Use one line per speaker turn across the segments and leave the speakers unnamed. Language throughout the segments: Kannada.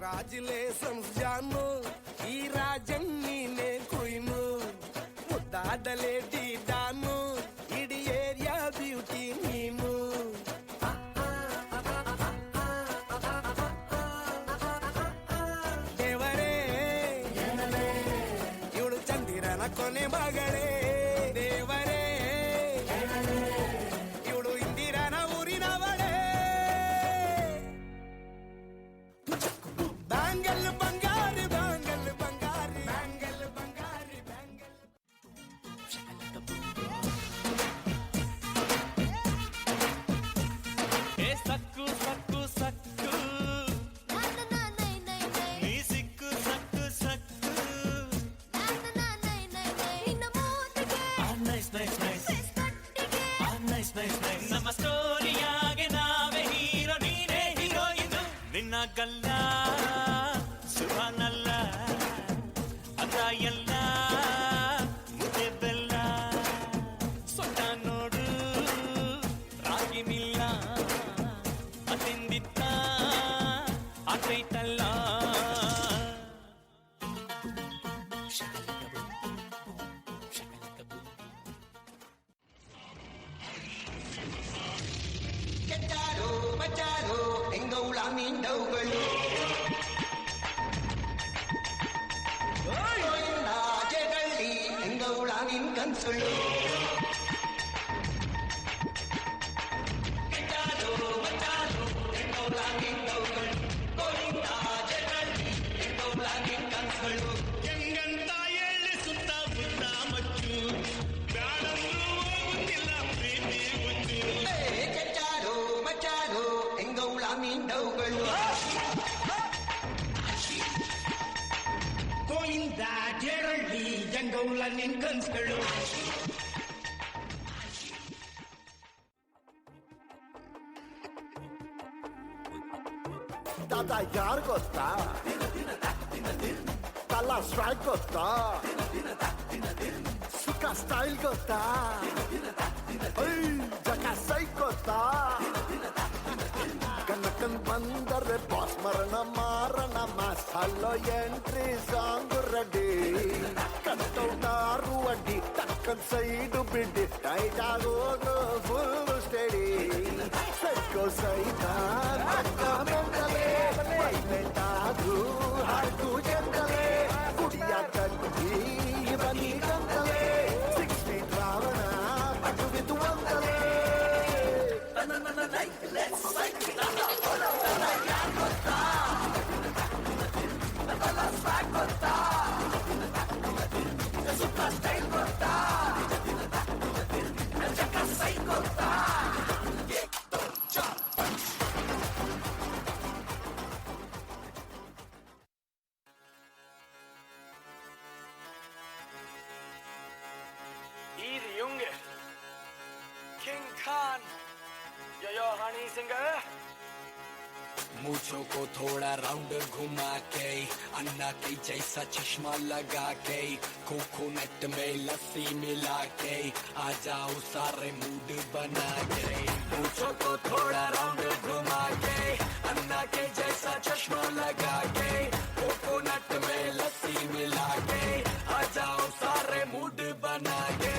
ಕಂಗ್ರಾಚುಲೇಷನ್ಸ್ ಜಾನು, ಈ ರಾಜನ್ ನೀನೆ ಕುಯ್ನು, ಮುದ್ದಾದಲೇಡಿ ದಾನು, ಇಡೀ ಏರಿಯಾ ಬ್ಯೂಟಿ ನೀನು. ದೇವರೇ ಇವಳು ಚಂದಿರನ ಕೊನೆ ಮಗಳೇ, ದೇವರೇ ಇವಳು ಇಂದಿರನ ಊರಿನವಳೇ. ಬ್ಯಾಂಗಲ್ ಬಂಗಾರಿ ಬ್ಯಾಂಗಲ್ ಬಂಗಾರಿ ಬ್ಯಾಂಗಲ್ ಬಂಗಾರಿ ಬ್ಯಾಂಗಲ್.
ಏ ಸಕ್ಕು ಸಕ್ಕು ಸಕ್ಕು ನೀ ಸಿಕ್ಕು ಸಕ್ಕು ಸಕ್ಕು. Nice nice nice nice nice nice. ನಮ್ಮ ಸ್ಟೋರಿಯಾಗೆ ನಾವೇ ಹೀರೋ, ನೀನೇ ಹೀರೋಯಿನ್. ನಿನ್ನ ಗಲ್ಲ ಸುಭಾನಲ್ಲ ಅದ ಎಲ್ಲ ಮುದ್ದೆ ಬೆಲ್ಲ. ಸೊಟ್ಟ ನೋಡು ರಾಗಿ ಮಿಲ್ಲ ಅತಿಂದಿತ್ತ ಆತೈತಲ್ಲ.
ಕೆಚ್ಚಾರೋ ಮಚಾರೋ ಎಂಗೌಳ ಮೀಂಡವುಗಳು, ರಾಜಗಳ್ಳಿ ಎಂಗೌಳ ನಿನ್ ಕನ್ಸುಳು. ಕೆಚ್ಚಾರೋ ಮಚಾರೋ ಎಂಗೌಳ ಮೀಂಡವುಗಳು, ರಾಜಗಳ್ಳಿ ಎಂಗೌಳ ನಿನ್ ಕನ್ಸುಳು.
ಹೆಂಗಂತ ಎಳ್ಳಿ ಸುತ್ತ ಬುದ್ಧ ಮಚ್ಚು, ಬ್ಯಾಡಂದ್ರೂ ಹೋಗುತ್ತಿಲ್ಲ ಪ್ರೀತಿ ಹುಚ್ಚು.
ಕೆಚ್ಚಾರೋ ಮಚಾರೋ ಎಂಗೌಳ ಮೀಂಡವುಗಳು,
ಗೋವಿಂದ ಜೇರಳ್ಳಿ ಎಂಗೌಳ ನಿನ್ ಕನ್ಸ್ಗಳು.
ತಾತ ಯಾರು ಗೊತ್ತಾ? ತಲ ಸ್ಟ್ರೈಕ್ ಗೊತ್ತಾ? ಸುಖ ಸ್ಟೈಲ್ ಗೊತ್ತಾ? ಜಗ ಸೈಕ್ ಗೊತ್ತಾ? ಕನಕನ್ ಬಂದರೆ ಬಾಸ್ ಮರಣ ಮಾರಣ mass hello entry song ready. ಕಟ್ಟೌಟಾರು ಅಡ್ಡಿ ಟಕ್ಕನ್ ಸೈಡು ಬಿಡ್ಡಿ ಟೈಟ್ ಆಗೋದು ಫುಲ್ ಸ್ಟಡಿ. ಸೈಕೋ ಸೈತ ಮೆಂಟಲೇ ವೈಲೆಂಟ್ ಆದ್ರೂ ಹಾಡು ಜಂಗಲೇ. ಕುಡಿಯ ಕಟ್ಟಿ ಬನ್ನಿ ಗಂಗಲೇ 6 feet ರಾವಣ ಪಟ್ಟು ಬಿದ್ದು ಒಂದಲೇ.
Easy Junge, King Khan, yo honey singer.
मूछों को थोड़ा राउंड घुमा के, अन्ना के जैसा चश्मा लगा के, कोकोनट में लस्सी मिला के, आ जाओ सारे मूड बना के. मूछों को थोड़ा राउंड घुमा के, अन्ना के जैसा चश्मा लगा के, कोकोनट में लस्सी मिला के, आ जाओ सारे मूड बना के.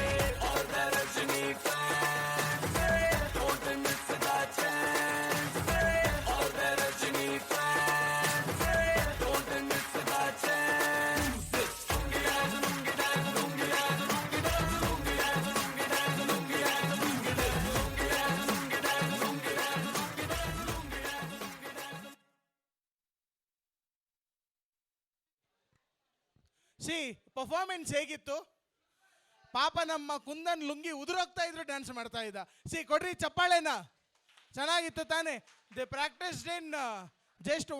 All the Rajni fans, don't miss the chance. All the Rajni fans, don't miss the chance. Lungi dance, lungi dance, lungi dance, lungi dance, lungi dance, lungi dance, lungi dance, lungi dance, lungi dance, lungi dance, lungi dance, lungi dance, lungi dance.
C performance ಹೇಗಿತ್ತು? ಪಾಪ ನಮ್ಮ ಕುಂದನ್ ಲುಂಗಿ ಉದುರೋಗ್ತಾ ಇದ್ರು ಡ್ಯಾನ್ಸ್ ಮಾಡ್ತಾ ಇದ್ದ. ಸಿ ಕೊಡ್ರಿ ಚಪ್ಪಾಳೆನ. ಚೆನ್ನಾಗಿತ್ತು ತಾನೆ? They practised in just